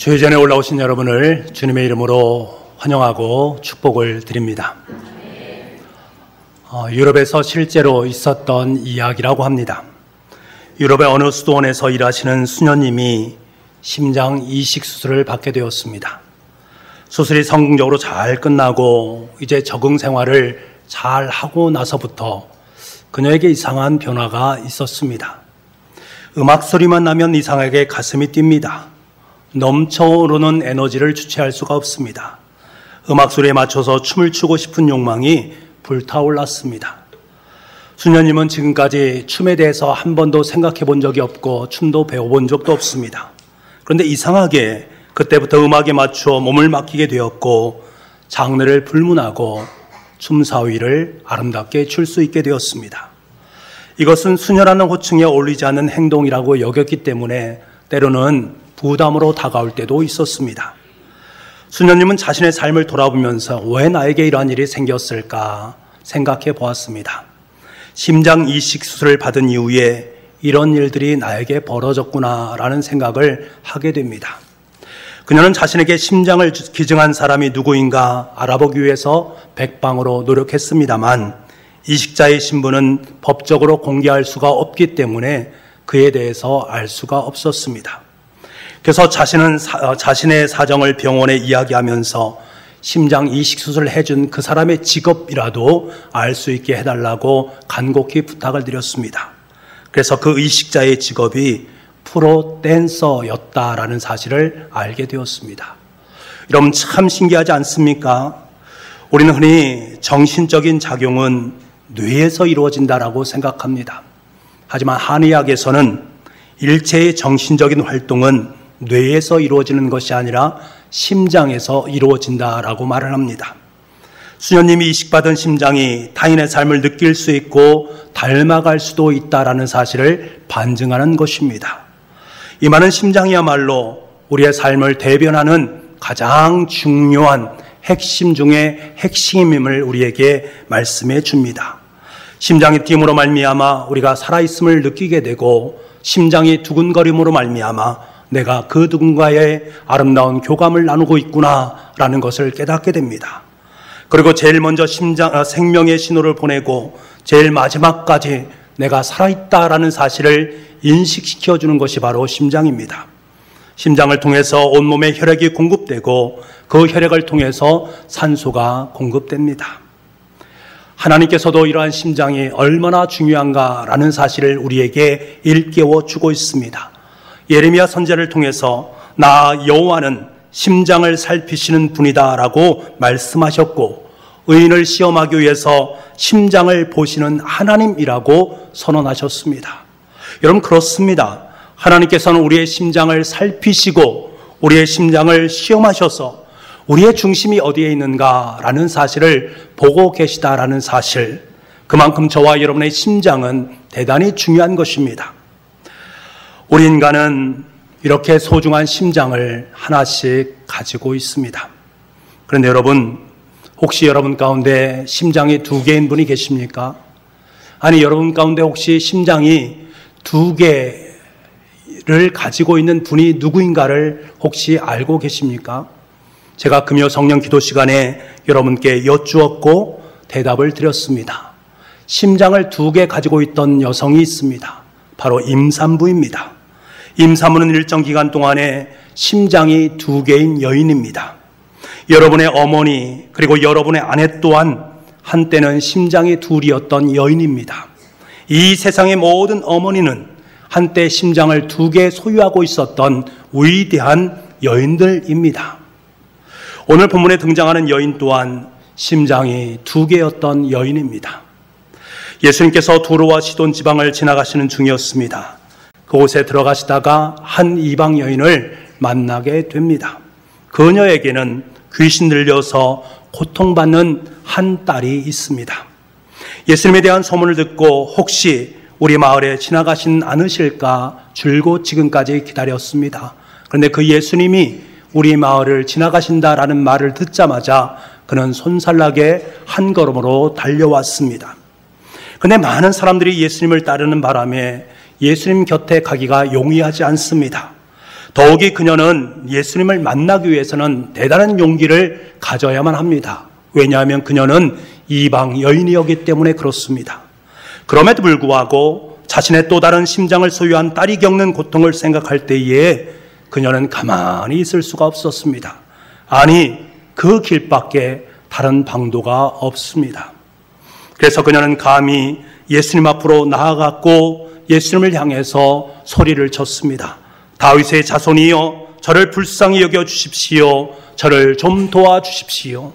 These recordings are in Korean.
주의전에 올라오신 여러분을 주님의 이름으로 환영하고 축복을 드립니다. 유럽에서 실제로 있었던 이야기라고 합니다. 유럽의 어느 수도원에서 일하시는 수녀님이 심장 이식 수술을 받게 되었습니다. 수술이 성공적으로 잘 끝나고 이제 적응 생활을 잘 하고 나서부터 그녀에게 이상한 변화가 있었습니다. 음악 소리만 나면 이상하게 가슴이 뜁니다. 넘쳐오르는 에너지를 주체할 수가 없습니다. 음악 소리에 맞춰서 춤을 추고 싶은 욕망이 불타올랐습니다. 수녀님은 지금까지 춤에 대해서 한 번도 생각해 본 적이 없고 춤도 배워본 적도 없습니다. 그런데 이상하게 그때부터 음악에 맞춰 몸을 맡기게 되었고 장르를 불문하고 춤사위를 아름답게 출 수 있게 되었습니다. 이것은 수녀라는 호칭에 어울리지 않는 행동이라고 여겼기 때문에 때로는 부담으로 다가올 때도 있었습니다. 수녀님은 자신의 삶을 돌아보면서 왜 나에게 이러한 일이 생겼을까 생각해 보았습니다. 심장 이식 수술을 받은 이후에 이런 일들이 나에게 벌어졌구나라는 생각을 하게 됩니다. 그녀는 자신에게 심장을 기증한 사람이 누구인가 알아보기 위해서 백방으로 노력했습니다만 이식자의 신분은 법적으로 공개할 수가 없기 때문에 그에 대해서 알 수가 없었습니다. 그래서 자신의 사정을 병원에 이야기하면서 심장 이식 수술을 해준 그 사람의 직업이라도 알 수 있게 해달라고 간곡히 부탁을 드렸습니다. 그래서 그 이식자의 직업이 프로 댄서였다라는 사실을 알게 되었습니다. 여러분 참 신기하지 않습니까? 우리는 흔히 정신적인 작용은 뇌에서 이루어진다라고 생각합니다. 하지만 한의학에서는 일체의 정신적인 활동은 뇌에서 이루어지는 것이 아니라 심장에서 이루어진다라고 말을 합니다. 수녀님이 이식받은 심장이 타인의 삶을 느낄 수 있고 닮아갈 수도 있다라는 사실을 반증하는 것입니다. 이 많은 심장이야말로 우리의 삶을 대변하는 가장 중요한 핵심 중의 핵심임을 우리에게 말씀해 줍니다. 심장이 뀜으로 말미암아 우리가 살아있음을 느끼게 되고 심장이 두근거림으로 말미암아 내가 그 누군가의 아름다운 교감을 나누고 있구나라는 것을 깨닫게 됩니다. 그리고 제일 먼저 생명의 신호를 보내고 제일 마지막까지 내가 살아있다라는 사실을 인식시켜주는 것이 바로 심장입니다. 심장을 통해서 온몸에 혈액이 공급되고 그 혈액을 통해서 산소가 공급됩니다. 하나님께서도 이러한 심장이 얼마나 중요한가라는 사실을 우리에게 일깨워 주고 있습니다. 예레미야 선지자를 통해서 나 여호와는 심장을 살피시는 분이다라고 말씀하셨고 의인을 시험하기 위해서 심장을 보시는 하나님이라고 선언하셨습니다. 여러분 그렇습니다. 하나님께서는 우리의 심장을 살피시고 우리의 심장을 시험하셔서 우리의 중심이 어디에 있는가라는 사실을 보고 계시다라는 사실, 그만큼 저와 여러분의 심장은 대단히 중요한 것입니다. 우리 인간은 이렇게 소중한 심장을 하나씩 가지고 있습니다. 그런데 여러분, 혹시 여러분 가운데 심장이 2개인 분이 계십니까? 아니, 여러분 가운데 혹시 심장이 2개를 가지고 있는 분이 누구인가를 혹시 알고 계십니까? 제가 금요 성령 기도 시간에 여러분께 여쭈었고 대답을 드렸습니다. 심장을 2개 가지고 있던 여성이 있습니다. 바로 임산부입니다. 임산부는 일정 기간 동안에 심장이 2개인 여인입니다. 여러분의 어머니 그리고 여러분의 아내 또한 한때는 심장이 2이었던 여인입니다. 이 세상의 모든 어머니는 한때 심장을 2개 소유하고 있었던 위대한 여인들입니다. 오늘 본문에 등장하는 여인 또한 심장이 2개였던 여인입니다. 예수님께서 두로와 시돈 지방을 지나가시는 중이었습니다. 그곳에 들어가시다가 한 이방 여인을 만나게 됩니다. 그녀에게는 귀신 들려서 고통받는 한 딸이 있습니다. 예수님에 대한 소문을 듣고 혹시 우리 마을에 지나가신 않으실까 줄곧 지금까지 기다렸습니다. 그런데 그 예수님이 우리 마을을 지나가신다라는 말을 듣자마자 그는 손살나게 한 걸음으로 달려왔습니다. 그런데 많은 사람들이 예수님을 따르는 바람에 예수님 곁에 가기가 용이하지 않습니다. 더욱이 그녀는 예수님을 만나기 위해서는 대단한 용기를 가져야만 합니다. 왜냐하면 그녀는 이방 여인이었기 때문에 그렇습니다. 그럼에도 불구하고 자신의 또 다른 심장을 소유한 딸이 겪는 고통을 생각할 때에 그녀는 가만히 있을 수가 없었습니다. 아니, 그 길밖에 다른 방도가 없습니다. 그래서 그녀는 감히 예수님 앞으로 나아갔고 예수님을 향해서 소리를 쳤습니다. 다윗의 자손이여, 저를 불쌍히 여겨 주십시오. 저를 좀 도와주십시오.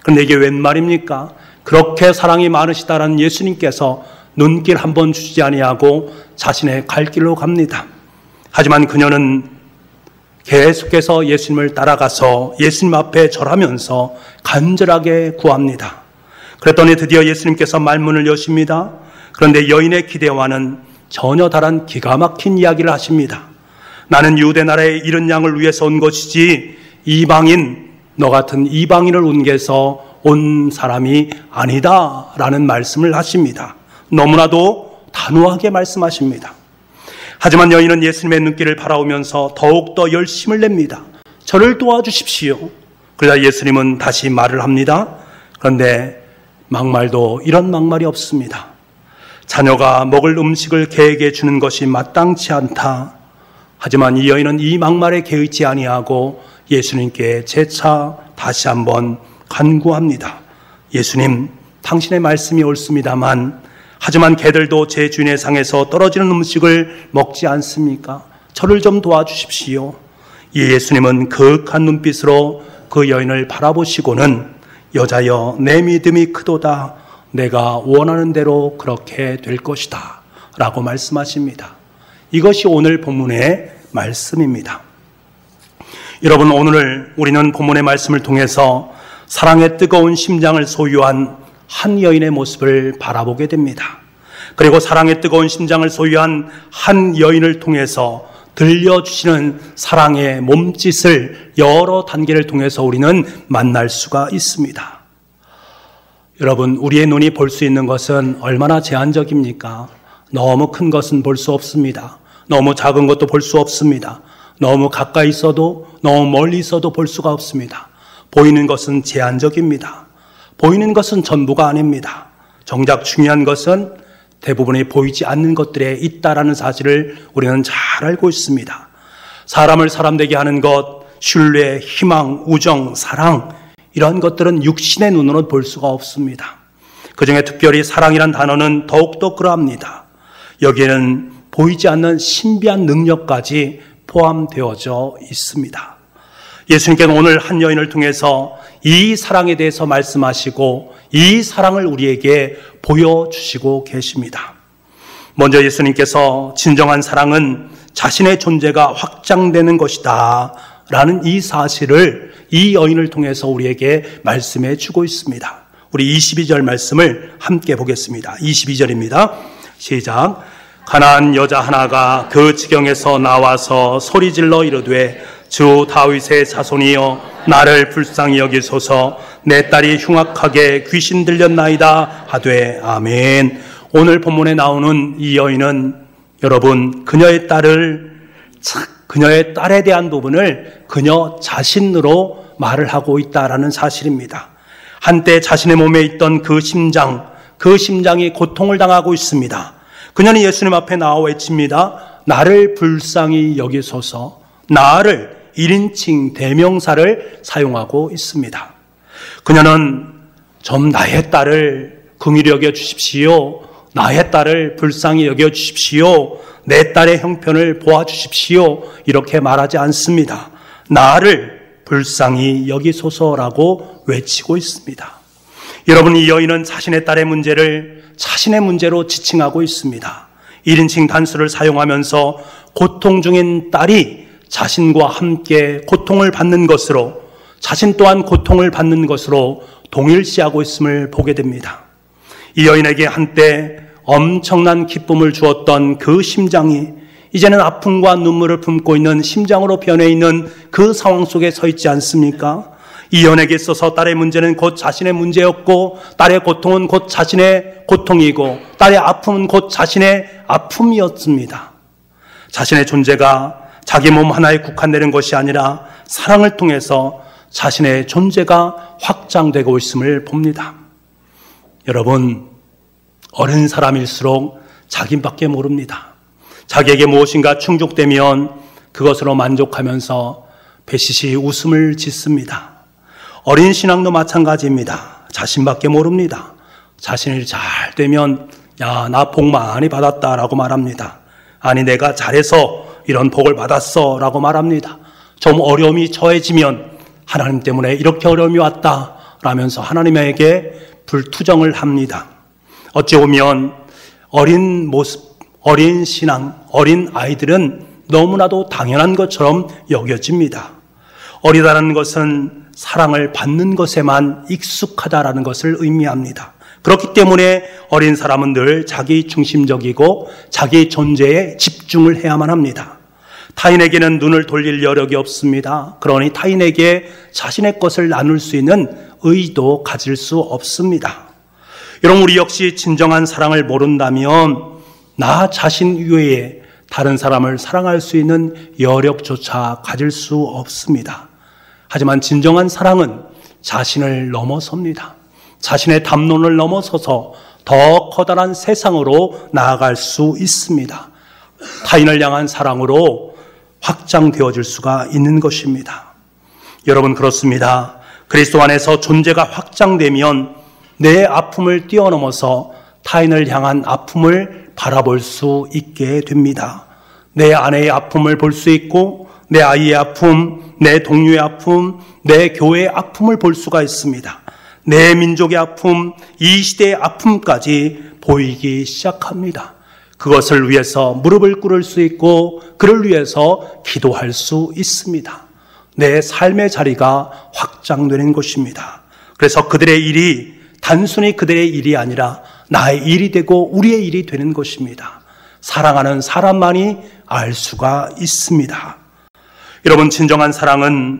그런데 이게 웬 말입니까? 그렇게 사랑이 많으시다라는 예수님께서 눈길 한번 주지 아니하고 자신의 갈 길로 갑니다. 하지만 그녀는 계속해서 예수님을 따라가서 예수님 앞에 절하면서 간절하게 구합니다. 그랬더니 드디어 예수님께서 말문을 여십니다. 그런데 여인의 기대와는 전혀 다른 기가 막힌 이야기를 하십니다. 나는 유대 나라의 이른 양을 위해서 온 것이지 이방인, 너 같은 이방인을 옮겨서 온 사람이 아니다 라는 말씀을 하십니다. 너무나도 단호하게 말씀하십니다. 하지만 여인은 예수님의 눈길을 바라보면서 더욱더 열심을 냅니다. 저를 도와주십시오. 그러자 예수님은 다시 말을 합니다. 그런데 막말도 이런 막말이 없습니다. 자녀가 먹을 음식을 개에게 주는 것이 마땅치 않다. 하지만 이 여인은 이 막말에 개의치 아니하고 예수님께 재차 다시 한번 간구합니다. 예수님, 당신의 말씀이 옳습니다만 하지만 개들도 제 주인의 상에서 떨어지는 음식을 먹지 않습니까? 저를 좀 도와주십시오. 예수님은 그윽한 눈빛으로 그 여인을 바라보시고는 여자여, 내 믿음이 크도다. 내가 원하는 대로 그렇게 될 것이다 라고 말씀하십니다. 이것이 오늘 본문의 말씀입니다. 여러분, 오늘 우리는 본문의 말씀을 통해서 사랑의 뜨거운 심장을 소유한 한 여인의 모습을 바라보게 됩니다. 그리고 사랑의 뜨거운 심장을 소유한 한 여인을 통해서 들려주시는 사랑의 몸짓을 여러 단계를 통해서 우리는 만날 수가 있습니다. 여러분, 우리의 눈이 볼 수 있는 것은 얼마나 제한적입니까? 너무 큰 것은 볼 수 없습니다. 너무 작은 것도 볼 수 없습니다. 너무 가까이 있어도 너무 멀리 있어도 볼 수가 없습니다. 보이는 것은 제한적입니다. 보이는 것은 전부가 아닙니다. 정작 중요한 것은 대부분이 보이지 않는 것들에 있다라는 사실을 우리는 잘 알고 있습니다. 사람을 사람 되게 하는 것, 신뢰, 희망, 우정, 사랑, 이런 것들은 육신의 눈으로 볼 수가 없습니다. 그중에 특별히 사랑이란 단어는 더욱더 그러합니다. 여기에는 보이지 않는 신비한 능력까지 포함되어져 있습니다. 예수님께서는 오늘 한 여인을 통해서 이 사랑에 대해서 말씀하시고 이 사랑을 우리에게 보여주시고 계십니다. 먼저 예수님께서 진정한 사랑은 자신의 존재가 확장되는 것이다 라는 이 사실을 이 여인을 통해서 우리에게 말씀해 주고 있습니다. 우리 22절 말씀을 함께 보겠습니다. 22절입니다. 시작. 가난한 여자 하나가 그 지경에서 나와서 소리질러 이르되 주 다윗의 자손이여 나를 불쌍히 여기소서 내 딸이 흉악하게 귀신 들렸나이다 하되 아멘. 오늘 본문에 나오는 이 여인은 여러분 그녀의 딸에 대한 부분을 그녀 자신으로 말을 하고 있다라는 사실입니다. 한때 자신의 몸에 있던 그 심장이 고통을 당하고 있습니다. 그녀는 예수님 앞에 나와 외칩니다. 나를 불쌍히 여기소서. 나를 1인칭 대명사를 사용하고 있습니다. 그녀는 좀 나의 딸을 긍휼히 여겨 주십시오. 나의 딸을 불쌍히 여겨 주십시오. 내 딸의 형편을 보아주십시오. 이렇게 말하지 않습니다. 나를 불쌍히 여기소서라고 외치고 있습니다. 여러분, 이 여인은 자신의 딸의 문제를 자신의 문제로 지칭하고 있습니다. 1인칭 단수를 사용하면서 고통 중인 딸이 자신과 함께 고통을 받는 것으로 자신 또한 고통을 받는 것으로 동일시하고 있음을 보게 됩니다. 이 여인에게 한때 엄청난 기쁨을 주었던 그 심장이 이제는 아픔과 눈물을 품고 있는 심장으로 변해 있는 그 상황 속에 서 있지 않습니까? 이 여인에게 있어서 딸의 문제는 곧 자신의 문제였고 딸의 고통은 곧 자신의 고통이고 딸의 아픔은 곧 자신의 아픔이었습니다. 자신의 존재가 자기 몸 하나에 국한되는 것이 아니라 사랑을 통해서 자신의 존재가 확장되고 있음을 봅니다. 여러분, 어린 사람일수록 자기밖에 모릅니다. 자기에게 무엇인가 충족되면 그것으로 만족하면서 배시시 웃음을 짓습니다. 어린 신앙도 마찬가지입니다. 자신밖에 모릅니다. 자신이 잘 되면 야, 나 복 많이 받았다라고 말합니다. 아니, 내가 잘해서 이런 복을 받았어 라고 말합니다. 좀 어려움이 처해지면 하나님 때문에 이렇게 어려움이 왔다 라면서 하나님에게 불투정을 합니다. 어찌 보면 어린 모습, 어린 신앙, 어린 아이들은 너무나도 당연한 것처럼 여겨집니다. 어리다는 것은 사랑을 받는 것에만 익숙하다라는 것을 의미합니다. 그렇기 때문에 어린 사람은 늘 자기 중심적이고 자기 존재에 집중을 해야만 합니다. 타인에게는 눈을 돌릴 여력이 없습니다. 그러니 타인에게 자신의 것을 나눌 수 있는 의의도 가질 수 없습니다. 여러분, 우리 역시 진정한 사랑을 모른다면 나 자신 이외에 다른 사람을 사랑할 수 있는 여력조차 가질 수 없습니다. 하지만 진정한 사랑은 자신을 넘어섭니다. 자신의 담론을 넘어서서 더 커다란 세상으로 나아갈 수 있습니다. 타인을 향한 사랑으로 확장되어질 수가 있는 것입니다. 여러분, 그렇습니다. 그리스도 안에서 존재가 확장되면 내 아픔을 뛰어넘어서 타인을 향한 아픔을 바라볼 수 있게 됩니다. 내 아내의 아픔을 볼 수 있고 내 아이의 아픔, 내 동료의 아픔, 내 교회의 아픔을 볼 수가 있습니다. 내 민족의 아픔, 이 시대의 아픔까지 보이기 시작합니다. 그것을 위해서 무릎을 꿇을 수 있고 그를 위해서 기도할 수 있습니다. 내 삶의 자리가 확장되는 것입니다. 그래서 그들의 일이 단순히 그들의 일이 아니라 나의 일이 되고 우리의 일이 되는 것입니다. 사랑하는 사람만이 알 수가 있습니다. 여러분, 진정한 사랑은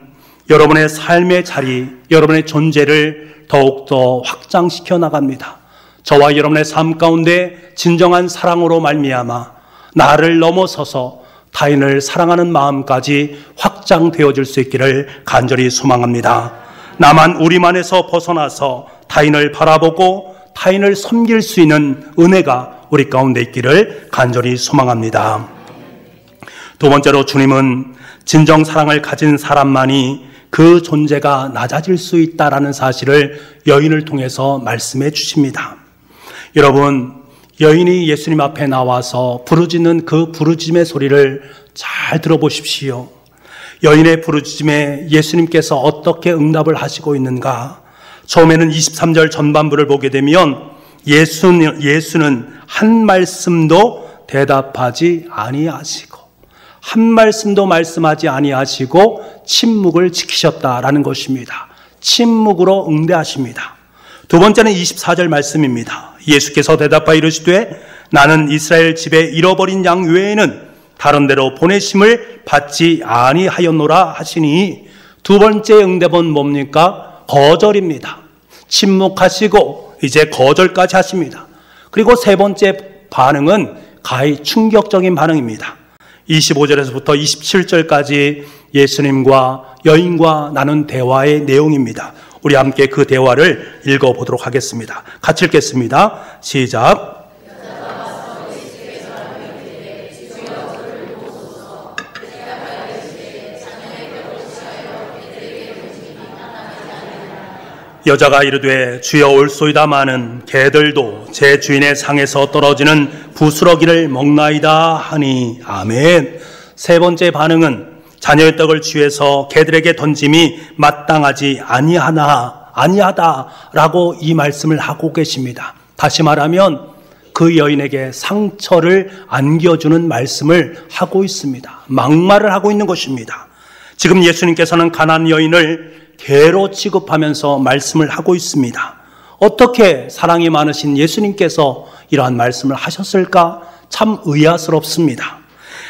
여러분의 삶의 자리, 여러분의 존재를 더욱더 확장시켜 나갑니다. 저와 여러분의 삶 가운데 진정한 사랑으로 말미암아 나를 넘어서서 타인을 사랑하는 마음까지 확장되어질 수 있기를 간절히 소망합니다. 나만 우리만에서 벗어나서 타인을 바라보고 타인을 섬길 수 있는 은혜가 우리 가운데 있기를 간절히 소망합니다. 두 번째로, 주님은 진정 사랑을 가진 사람만이 그 존재가 낮아질 수 있다라는 사실을 여인을 통해서 말씀해 주십니다. 여러분, 여인이 예수님 앞에 나와서 부르짖는 그 부르짖음의 소리를 잘 들어보십시오. 여인의 부르짖음에 예수님께서 어떻게 응답을 하시고 있는가? 처음에는 23절 전반부를 보게 되면 예수는 한 말씀도 대답하지 아니하시고 한 말씀도 말씀하지 아니하시고 침묵을 지키셨다라는 것입니다. 침묵으로 응대하십니다. 두 번째는 24절 말씀입니다. 예수께서 대답하여 이르시되 나는 이스라엘 집에 잃어버린 양 외에는 다른 데로 보내심을 받지 아니하였노라 하시니, 두 번째 응답은 뭡니까? 거절입니다. 침묵하시고 이제 거절까지 하십니다. 그리고 세 번째 반응은 가히 충격적인 반응입니다. 25절에서부터 27절까지 예수님과 여인과 나눈 대화의 내용입니다. 우리 함께 그 대화를 읽어보도록 하겠습니다. 같이 읽겠습니다. 시작. 여자가 이르되 주여 올소이다마는 개들도 제 주인의 상에서 떨어지는 부스러기를 먹나이다 하니. 아멘. 세 번째 반응은 자녀의 떡을 쥐에서 개들에게 던짐이 마땅하지 아니하다라고 이 말씀을 하고 계십니다. 다시 말하면 그 여인에게 상처를 안겨주는 말씀을 하고 있습니다. 막말을 하고 있는 것입니다. 지금 예수님께서는 가난한 여인을 개로 취급하면서 말씀을 하고 있습니다. 어떻게 사랑이 많으신 예수님께서 이러한 말씀을 하셨을까? 참 의아스럽습니다.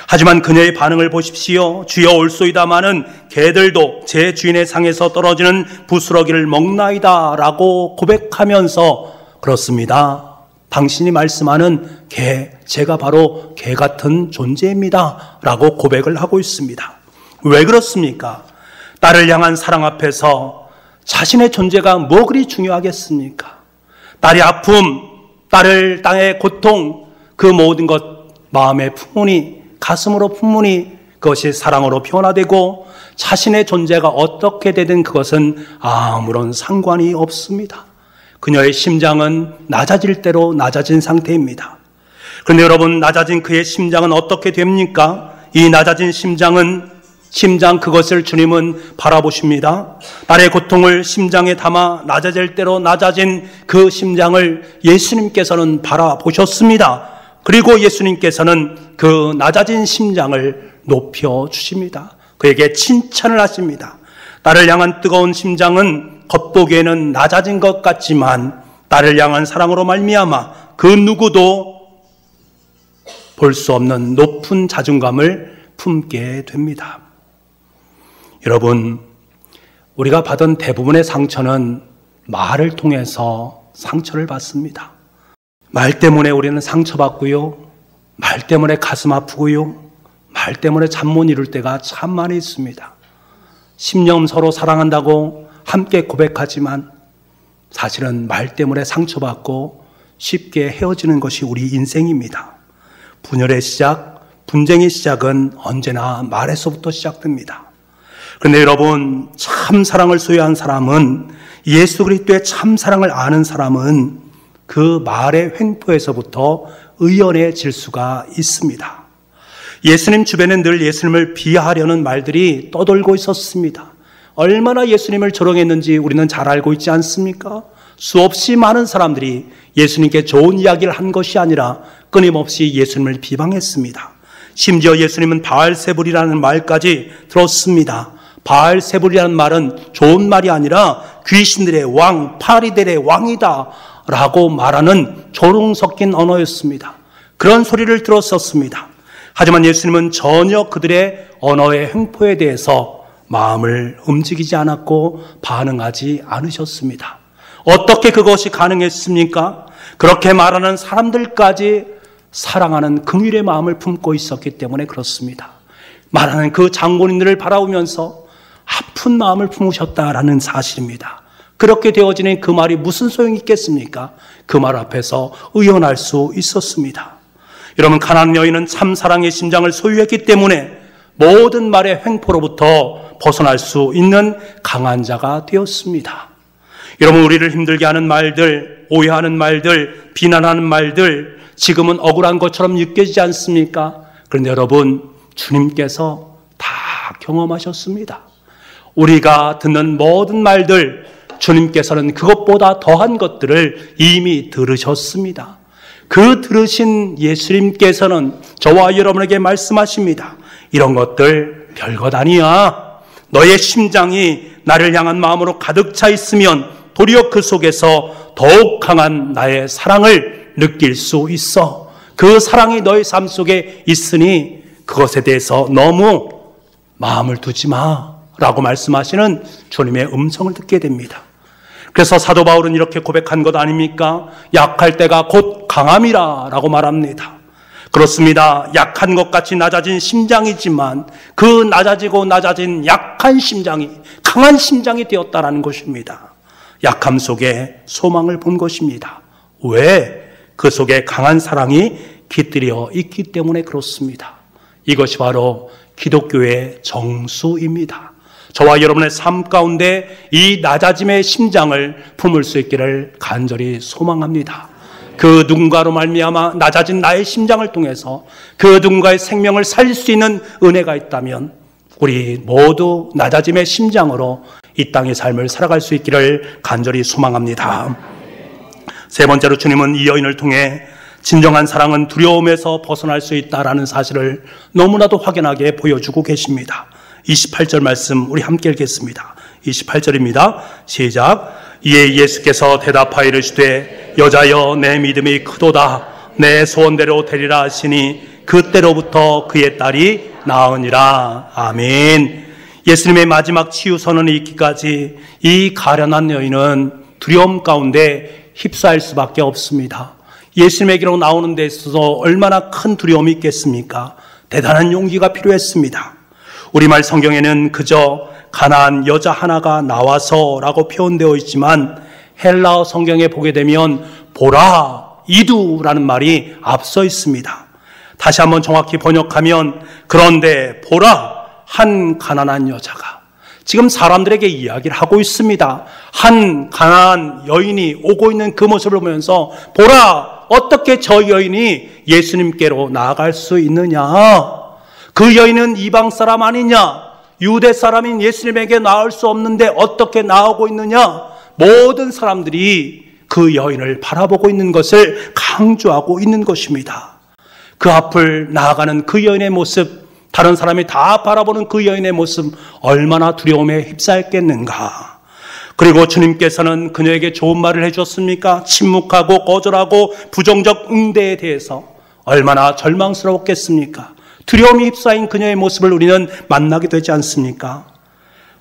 하지만 그녀의 반응을 보십시오. 주여 올소이다마는 개들도 제 주인의 상에서 떨어지는 부스러기를 먹나이다 라고 고백하면서, 그렇습니다, 당신이 말씀하는 개 제가 바로 개 같은 존재입니다 라고 고백을 하고 있습니다. 왜 그렇습니까? 딸을 향한 사랑 앞에서 자신의 존재가 뭐 그리 중요하겠습니까? 딸의 아픔, 딸의 고통, 그 모든 것 마음에 품으니, 가슴으로 품으니 그것이 사랑으로 변화되고 자신의 존재가 어떻게 되든 그것은 아무런 상관이 없습니다. 그녀의 심장은 낮아질 대로 낮아진 상태입니다. 그런데 여러분, 낮아진 그의 심장은 어떻게 됩니까? 이 낮아진 심장 그것을 주님은 바라보십니다. 딸의 고통을 심장에 담아 낮아질 대로 낮아진 그 심장을 예수님께서는 바라보셨습니다. 그리고 예수님께서는 그 낮아진 심장을 높여주십니다. 그에게 칭찬을 하십니다. 딸을 향한 뜨거운 심장은 겉보기에는 낮아진 것 같지만 딸을 향한 사랑으로 말미암아 그 누구도 볼 수 없는 높은 자존감을 품게 됩니다. 여러분, 우리가 받은 대부분의 상처는 말을 통해서 상처를 받습니다. 말 때문에 우리는 상처받고요. 말 때문에 가슴 아프고요. 말 때문에 잠 못 이룰 때가 참 많이 있습니다. 10년 서로 사랑한다고 함께 고백하지만 사실은 말 때문에 상처받고 쉽게 헤어지는 것이 우리 인생입니다. 분열의 시작, 분쟁의 시작은 언제나 말에서부터 시작됩니다. 그런데 여러분, 참 사랑을 소유한 사람은, 예수 그리스도의 참 사랑을 아는 사람은 그 말의 횡포에서부터 의연해질 수가 있습니다. 예수님 주변에 늘 예수님을 비하하려는 말들이 떠돌고 있었습니다. 얼마나 예수님을 조롱했는지 우리는 잘 알고 있지 않습니까? 수없이 많은 사람들이 예수님께 좋은 이야기를 한 것이 아니라 끊임없이 예수님을 비방했습니다. 심지어 예수님은 바알세불이라는 말까지 들었습니다. 바알세불이라는 말은 좋은 말이 아니라 귀신들의 왕, 파리들의 왕이다 라고 말하는 조롱 섞인 언어였습니다. 그런 소리를 들었었습니다. 하지만 예수님은 전혀 그들의 언어의 횡포에 대해서 마음을 움직이지 않았고 반응하지 않으셨습니다. 어떻게 그것이 가능했습니까? 그렇게 말하는 사람들까지 사랑하는 긍휼의 마음을 품고 있었기 때문에 그렇습니다. 말하는 그 장본인들을 바라보면서 아픈 마음을 품으셨다라는 사실입니다. 그렇게 되어지는 그 말이 무슨 소용이 있겠습니까? 그 말 앞에서 의연할 수 있었습니다. 여러분, 가나안 여인은 참 사랑의 심장을 소유했기 때문에 모든 말의 횡포로부터 벗어날 수 있는 강한 자가 되었습니다. 여러분, 우리를 힘들게 하는 말들, 오해하는 말들, 비난하는 말들, 지금은 억울한 것처럼 느껴지지 않습니까? 그런데 여러분, 주님께서 다 경험하셨습니다. 우리가 듣는 모든 말들, 주님께서는 그것보다 더한 것들을 이미 들으셨습니다. 그 들으신 예수님께서는 저와 여러분에게 말씀하십니다. 이런 것들 별것 아니야. 너의 심장이 나를 향한 마음으로 가득 차 있으면 도리어 그 속에서 더욱 강한 나의 사랑을 느낄 수 있어. 그 사랑이 너의 삶 속에 있으니 그것에 대해서 너무 마음을 두지 마라고 말씀하시는 주님의 음성을 듣게 됩니다. 그래서 사도 바울은 이렇게 고백한 것 아닙니까? 약할 때가 곧 강함이라 라고 말합니다. 그렇습니다. 약한 것 같이 낮아진 심장이지만 그 낮아지고 낮아진 약한 심장이 강한 심장이 되었다라는 것입니다. 약함 속에 소망을 본 것입니다. 왜? 그 속에 강한 사랑이 깃들여 있기 때문에 그렇습니다. 이것이 바로 기독교의 정수입니다. 저와 여러분의 삶 가운데 이 낮아짐의 심장을 품을 수 있기를 간절히 소망합니다. 그 누군가로 말미암아 낮아진 나의 심장을 통해서 그 누군가의 생명을 살릴 수 있는 은혜가 있다면 우리 모두 낮아짐의 심장으로 이 땅의 삶을 살아갈 수 있기를 간절히 소망합니다. 세 번째로 주님은 이 여인을 통해 진정한 사랑은 두려움에서 벗어날 수 있다라는 사실을 너무나도 확연하게 보여주고 계십니다. 28절 말씀 우리 함께 읽겠습니다. 28절입니다. 시작. 이에 예수께서 대답하여 이르시되 여자여 내 믿음이 크도다. 내 소원대로 되리라 하시니 그때로부터 그의 딸이 나으니라. 아멘. 예수님의 마지막 치유 선언이 있기까지 이 가련한 여인은 두려움 가운데 휩싸일 수밖에 없습니다. 예수님에게로 나오는 데 있어서 얼마나 큰 두려움이 있겠습니까? 대단한 용기가 필요했습니다. 우리말 성경에는 그저 가난한 여자 하나가 나와서라고 표현되어 있지만 헬라어 성경에 보게 되면 보라, 이두라는 말이 앞서 있습니다. 다시 한번 정확히 번역하면 그런데 보라, 한 가난한 여자가, 지금 사람들에게 이야기를 하고 있습니다. 한 가난한 여인이 오고 있는 그 모습을 보면서 보라, 어떻게 저 여인이 예수님께로 나아갈 수 있느냐? 그 여인은 이방 사람 아니냐? 유대 사람인 예수님에게 나올 수 없는데 어떻게 나오고 있느냐? 모든 사람들이 그 여인을 바라보고 있는 것을 강조하고 있는 것입니다. 그 앞을 나아가는 그 여인의 모습, 다른 사람이 다 바라보는 그 여인의 모습, 얼마나 두려움에 휩싸였겠는가. 그리고 주님께서는 그녀에게 좋은 말을 해줬습니까? 침묵하고 거절하고 부정적 응대에 대해서 얼마나 절망스러웠겠습니까? 두려움이 휩싸인 그녀의 모습을 우리는 만나게 되지 않습니까?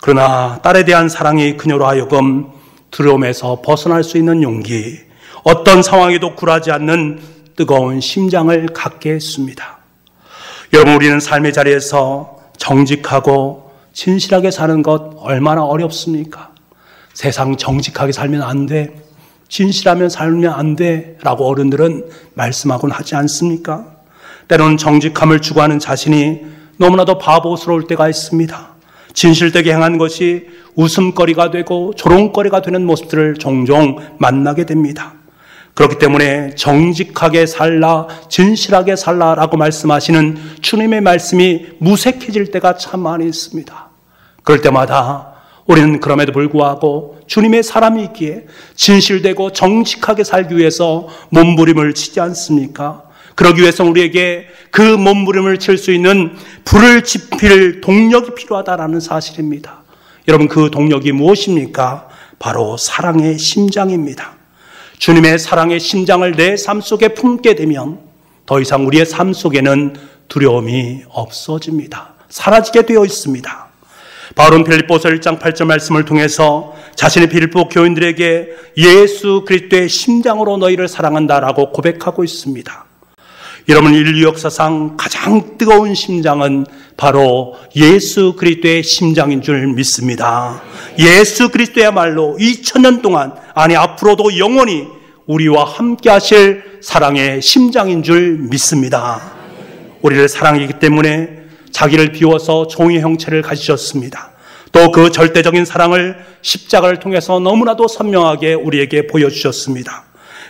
그러나 딸에 대한 사랑이 그녀로 하여금 두려움에서 벗어날 수 있는 용기, 어떤 상황에도 굴하지 않는 뜨거운 심장을 갖게 했습니다. 여러분, 우리는 삶의 자리에서 정직하고 진실하게 사는 것 얼마나 어렵습니까? 세상 정직하게 살면 안 돼, 진실하면 살면 안 돼 라고 어른들은 말씀하곤 하지 않습니까? 때로는 정직함을 추구하는 자신이 너무나도 바보스러울 때가 있습니다. 진실되게 행한 것이 웃음거리가 되고 조롱거리가 되는 모습들을 종종 만나게 됩니다. 그렇기 때문에 정직하게 살라, 진실하게 살라라고 말씀하시는 주님의 말씀이 무색해질 때가 참 많이 있습니다. 그럴 때마다 우리는 그럼에도 불구하고 주님의 사람이 있기에 진실되고 정직하게 살기 위해서 몸부림을 치지 않습니까? 그러기 위해서 우리에게 그 몸부림을 칠 수 있는 불을 지필 동력이 필요하다라는 사실입니다. 여러분, 그 동력이 무엇입니까? 바로 사랑의 심장입니다. 주님의 사랑의 심장을 내 삶 속에 품게 되면 더 이상 우리의 삶 속에는 두려움이 없어집니다. 사라지게 되어 있습니다. 바울은 빌립보서 1장 8절 말씀을 통해서 자신의 빌립보 교인들에게 예수 그리스도의 심장으로 너희를 사랑한다라고 고백하고 있습니다. 여러분, 인류 역사상 가장 뜨거운 심장은 바로 예수 그리스도의 심장인 줄 믿습니다. 예수 그리스도야말로 2000년 동안, 아니 앞으로도 영원히 우리와 함께 하실 사랑의 심장인 줄 믿습니다. 우리를 사랑하기 때문에 자기를 비워서 종의 형체를 가지셨습니다. 또 그 절대적인 사랑을 십자가를 통해서 너무나도 선명하게 우리에게 보여주셨습니다.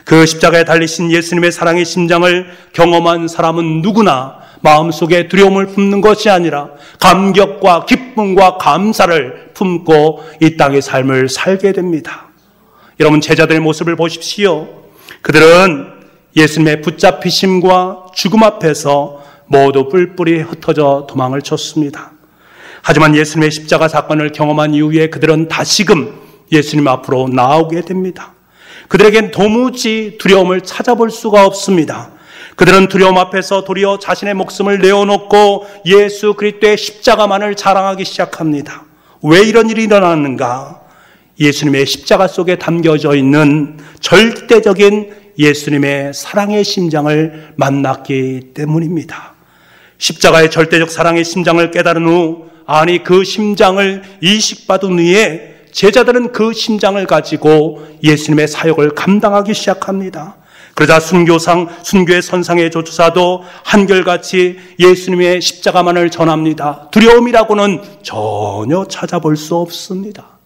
그 십자가에 달리신 예수님의 사랑의 심장을 경험한 사람은 누구나 마음속에 두려움을 품는 것이 아니라 감격과 기쁨과 감사를 품고 이 땅의 삶을 살게 됩니다. 여러분, 제자들의 모습을 보십시오. 그들은 예수님의 붙잡히심과 죽음 앞에서 모두 뿔뿔이 흩어져 도망을 쳤습니다. 하지만 예수님의 십자가 사건을 경험한 이후에 그들은 다시금 예수님 앞으로 나오게 됩니다. 그들에겐 도무지 두려움을 찾아볼 수가 없습니다. 그들은 두려움 앞에서 도리어 자신의 목숨을 내어놓고 예수 그리스도의 십자가만을 자랑하기 시작합니다. 왜 이런 일이 일어나는가? 예수님의 십자가 속에 담겨져 있는 절대적인 예수님의 사랑의 심장을 만났기 때문입니다. 십자가의 절대적 사랑의 심장을 깨달은 후, 아니 그 심장을 이식받은 후에 제자들은 그 심장을 가지고 예수님의 사역을 감당하기 시작합니다. 그러자 순교의 선상의 조주사도 한결같이 예수님의 십자가만을 전합니다. 두려움이라고는 전혀 찾아볼 수 없습니다.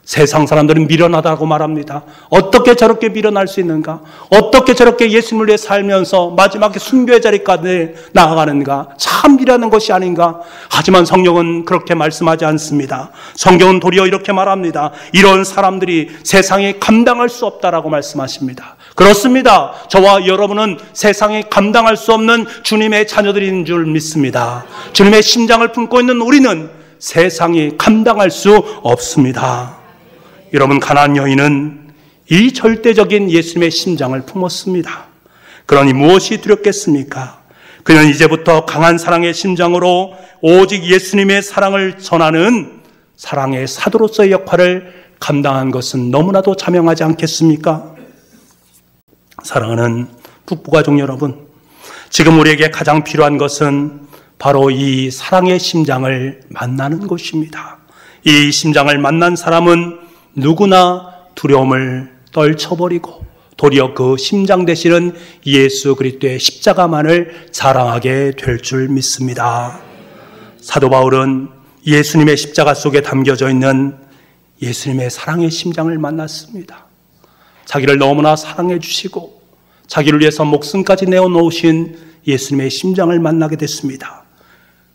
세상 사람들은 미련하다고 말합니다. 어떻게 저렇게 미련할 수 있는가? 어떻게 저렇게 예수님을 위해 살면서 마지막에 순교의 자리까지 나아가는가? 참 미련한 것이 아닌가? 하지만 성경은 그렇게 말씀하지 않습니다. 성경은 도리어 이렇게 말합니다. 이런 사람들이 세상에 감당할 수 없다라고 말씀하십니다. 그렇습니다. 저와 여러분은 세상에 감당할 수 없는 주님의 자녀들인 줄 믿습니다. 주님의 심장을 품고 있는 우리는 세상이 감당할 수 없습니다. 여러분, 가나안 여인은 이 절대적인 예수님의 심장을 품었습니다. 그러니 무엇이 두렵겠습니까? 그는 이제부터 강한 사랑의 심장으로 오직 예수님의 사랑을 전하는 사랑의 사도로서의 역할을 감당한 것은 너무나도 자명하지 않겠습니까? 사랑하는 북부가족 여러분, 지금 우리에게 가장 필요한 것은 바로 이 사랑의 심장을 만나는 것입니다. 이 심장을 만난 사람은 누구나 두려움을 떨쳐버리고 도리어 그 심장 되시는 예수 그리스도의 십자가만을 자랑하게 될 줄 믿습니다. 사도 바울은 예수님의 십자가 속에 담겨져 있는 예수님의 사랑의 심장을 만났습니다. 자기를 너무나 사랑해 주시고 자기를 위해서 목숨까지 내어놓으신 예수님의 심장을 만나게 됐습니다.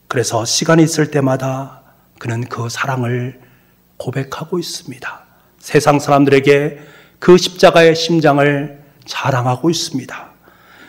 그래서 시간이 있을 때마다 그는 그 사랑을 고백하고 있습니다. 세상 사람들에게 그 십자가의 심장을 자랑하고 있습니다.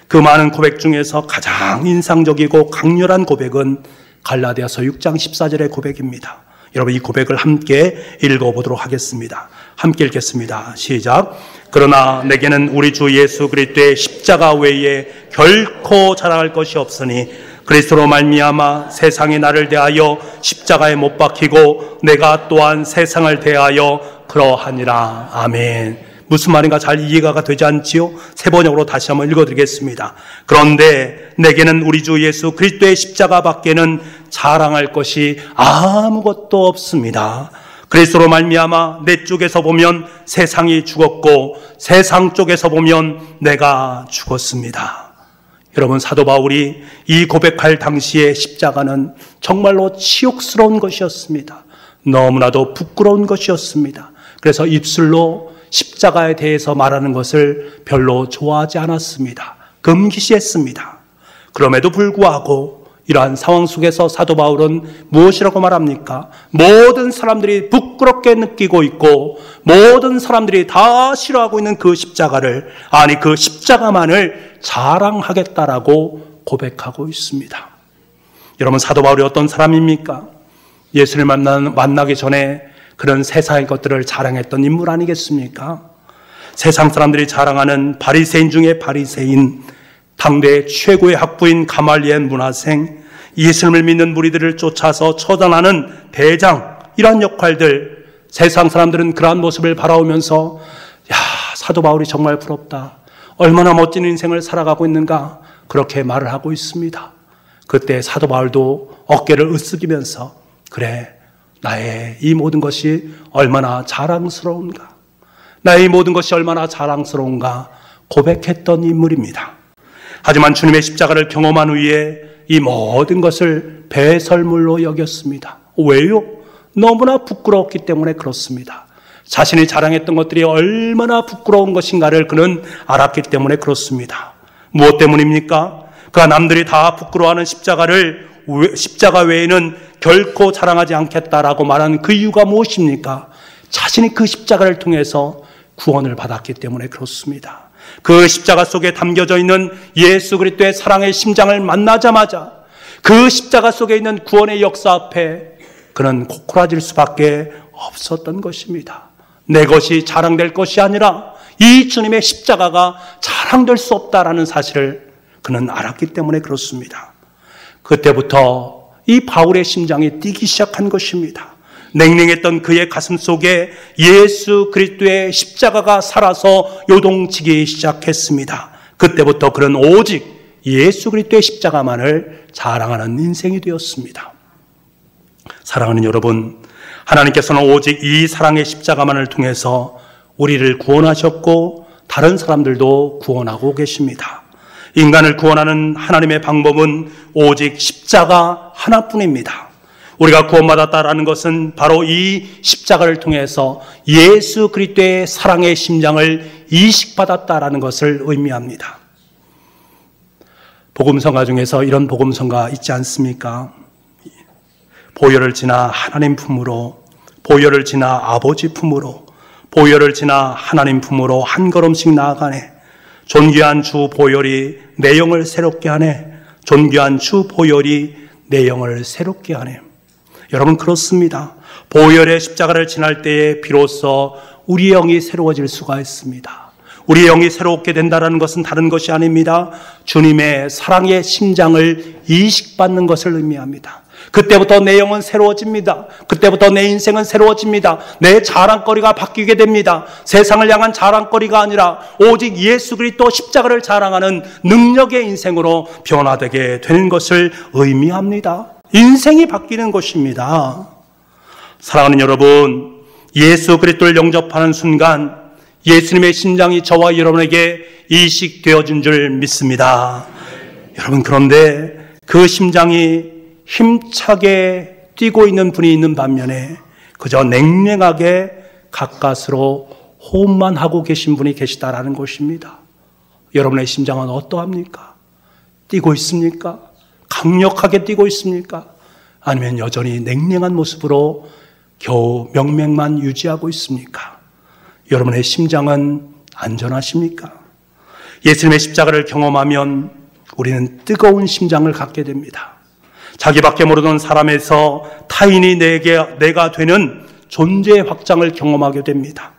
그 많은 고백 중에서 가장 인상적이고 강렬한 고백은 갈라디아서 6장 14절의 고백입니다. 여러분, 이 고백을 함께 읽어보도록 하겠습니다. 함께 읽겠습니다. 시작. 그러나 내게는 우리 주 예수 그리스도의 십자가 외에 결코 자랑할 것이 없으니 그리스도로 말미암아 세상이 나를 대하여 십자가에 못 박히고 내가 또한 세상을 대하여 그러하니라. 아멘. 무슨 말인가 잘 이해가 되지 않지요? 세 번역으로 다시 한번 읽어드리겠습니다. 그런데 내게는 우리 주 예수 그리스도의 십자가 밖에는 자랑할 것이 아무것도 없습니다. 그리스도로 말미암아 내 쪽에서 보면 세상이 죽었고 세상 쪽에서 보면 내가 죽었습니다. 여러분, 사도 바울이 이 고백할 당시의 십자가는 정말로 치욕스러운 것이었습니다. 너무나도 부끄러운 것이었습니다. 그래서 입술로 십자가에 대해서 말하는 것을 별로 좋아하지 않았습니다. 금기시했습니다. 그럼에도 불구하고 이러한 상황 속에서 사도 바울은 무엇이라고 말합니까? 모든 사람들이 부끄럽게 느끼고 있고 모든 사람들이 다 싫어하고 있는 그 십자가를, 아니 그 십자가만을 자랑하겠다라고 고백하고 있습니다. 여러분, 사도 바울이 어떤 사람입니까? 예수를 만나기 전에 그런 세상의 것들을 자랑했던 인물 아니겠습니까? 세상 사람들이 자랑하는 바리새인 중에 바리새인, 당대 최고의 학부인 가말리엘 문화생, 예수님을 믿는 무리들을 쫓아서 처단하는 대장, 이러한 역할들, 세상 사람들은 그러한 모습을 바라보면서 야, 사도 바울이 정말 부럽다. 얼마나 멋진 인생을 살아가고 있는가, 그렇게 말을 하고 있습니다. 그때 사도 바울도 어깨를 으쓱이면서 그래, 나의 이 모든 것이 얼마나 자랑스러운가, 나의 이 모든 것이 얼마나 자랑스러운가 고백했던 인물입니다. 하지만 주님의 십자가를 경험한 후에 이 모든 것을 배설물로 여겼습니다. 왜요? 너무나 부끄러웠기 때문에 그렇습니다. 자신이 자랑했던 것들이 얼마나 부끄러운 것인가를 그는 알았기 때문에 그렇습니다. 무엇 때문입니까? 그가 남들이 다 부끄러워하는 십자가 외에는 결코 자랑하지 않겠다라고 말하는 그 이유가 무엇입니까? 자신이 그 십자가를 통해서 구원을 받았기 때문에 그렇습니다. 그 십자가 속에 담겨져 있는 예수 그리스도의 사랑의 심장을 만나자마자 그 십자가 속에 있는 구원의 역사 앞에 그는 고꾸라질 수밖에 없었던 것입니다. 내 것이 자랑될 것이 아니라 이 주님의 십자가가 자랑될 수 없다라는 사실을 그는 알았기 때문에 그렇습니다. 그때부터 이 바울의 심장이 뛰기 시작한 것입니다. 냉랭했던 그의 가슴 속에 예수 그리스도의 십자가가 살아서 요동치기 시작했습니다. 그때부터 그는 오직 예수 그리스도의 십자가만을 자랑하는 인생이 되었습니다. 사랑하는 여러분, 하나님께서는 오직 이 사랑의 십자가만을 통해서 우리를 구원하셨고 다른 사람들도 구원하고 계십니다. 인간을 구원하는 하나님의 방법은 오직 십자가 하나뿐입니다. 우리가 구원받았다라는 것은 바로 이 십자가를 통해서 예수 그리스도의 사랑의 심장을 이식받았다라는 것을 의미합니다. 복음성가 중에서 이런 복음성가 있지 않습니까? 보혈을 지나 하나님 품으로, 보혈을 지나 아버지 품으로, 보혈을 지나 하나님 품으로 한 걸음씩 나아가네. 존귀한 주 보혈이 내 영을 새롭게 하네. 존귀한 주 보혈이 내 영을 새롭게 하네. 여러분, 그렇습니다. 보혈의 십자가를 지날 때에 비로소 우리의 영이 새로워질 수가 있습니다. 우리의 영이 새롭게 된다는 것은 다른 것이 아닙니다. 주님의 사랑의 심장을 이식받는 것을 의미합니다. 그때부터 내 영은 새로워집니다. 그때부터 내 인생은 새로워집니다. 내 자랑거리가 바뀌게 됩니다. 세상을 향한 자랑거리가 아니라 오직 예수 그리스도 십자가를 자랑하는 능력의 인생으로 변화되게 되는 것을 의미합니다. 인생이 바뀌는 것입니다. 사랑하는 여러분, 예수 그리스도를 영접하는 순간 예수님의 심장이 저와 여러분에게 이식되어진 줄 믿습니다. 여러분, 그런데 그 심장이 힘차게 뛰고 있는 분이 있는 반면에 그저 냉랭하게 가까스로 호흡만 하고 계신 분이 계시다라는 것입니다. 여러분의 심장은 어떠합니까? 뛰고 있습니까? 강력하게 뛰고 있습니까? 아니면 여전히 냉랭한 모습으로 겨우 명맥만 유지하고 있습니까? 여러분의 심장은 안전하십니까? 예수님의 십자가를 경험하면 우리는 뜨거운 심장을 갖게 됩니다. 자기밖에 모르던 사람에서 타인이 내가 되는 존재의 확장을 경험하게 됩니다.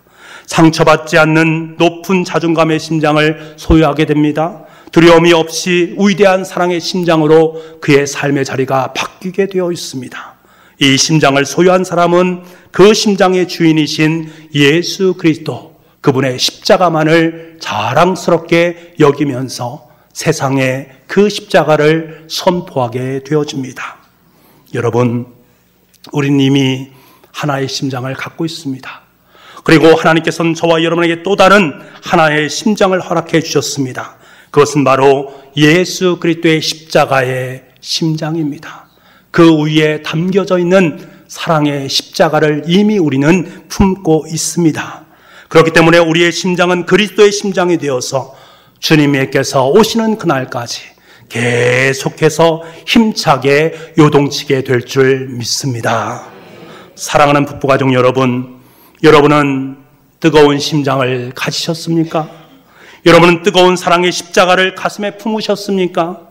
상처받지 않는 높은 자존감의 심장을 소유하게 됩니다. 두려움이 없이 위대한 사랑의 심장으로 그의 삶의 자리가 바뀌게 되어 있습니다. 이 심장을 소유한 사람은 그 심장의 주인이신 예수 그리스도, 그분의 십자가만을 자랑스럽게 여기면서 세상에 그 십자가를 선포하게 되어집니다. 여러분, 우린 이미 하나의 심장을 갖고 있습니다. 그리고 하나님께서는 저와 여러분에게 또 다른 하나의 심장을 허락해 주셨습니다. 그것은 바로 예수 그리스도의 십자가의 심장입니다. 그 위에 담겨져 있는 사랑의 십자가를 이미 우리는 품고 있습니다. 그렇기 때문에 우리의 심장은 그리스도의 심장이 되어서 주님께서 오시는 그날까지 계속해서 힘차게 요동치게 될 줄 믿습니다. 사랑하는 부부가족 여러분, 여러분은 뜨거운 심장을 가지셨습니까? 여러분은 뜨거운 사랑의 십자가를 가슴에 품으셨습니까?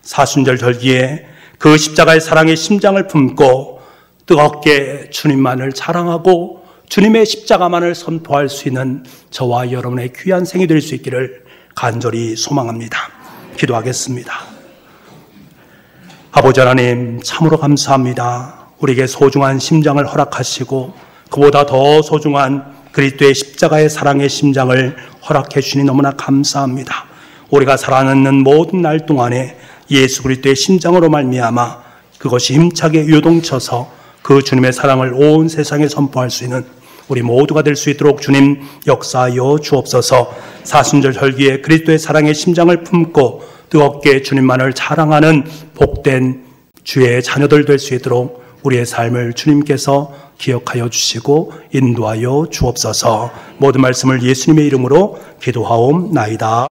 사순절 절기에 그 십자가의 사랑의 심장을 품고 뜨겁게 주님만을 자랑하고 주님의 십자가만을 선포할 수 있는 저와 여러분의 귀한 생이 될 수 있기를 간절히 소망합니다. 기도하겠습니다. 아버지 하나님, 참으로 감사합니다. 우리에게 소중한 심장을 허락하시고 그보다 더 소중한 그리스도의 십자가의 사랑의 심장을 허락해 주시니 너무나 감사합니다. 우리가 살아가는 모든 날 동안에 예수 그리스도의 심장으로 말미암아 그것이 힘차게 요동쳐서 그 주님의 사랑을 온 세상에 선포할 수 있는 우리 모두가 될 수 있도록 주님 역사하여 주옵소서. 사순절 절기에 그리스도의 사랑의 심장을 품고 뜨겁게 주님만을 자랑하는 복된 주의 자녀들 될 수 있도록 우리의 삶을 주님께서 기억하여 주시고 인도하여 주옵소서. 모든 말씀을 예수님의 이름으로 기도하옵나이다.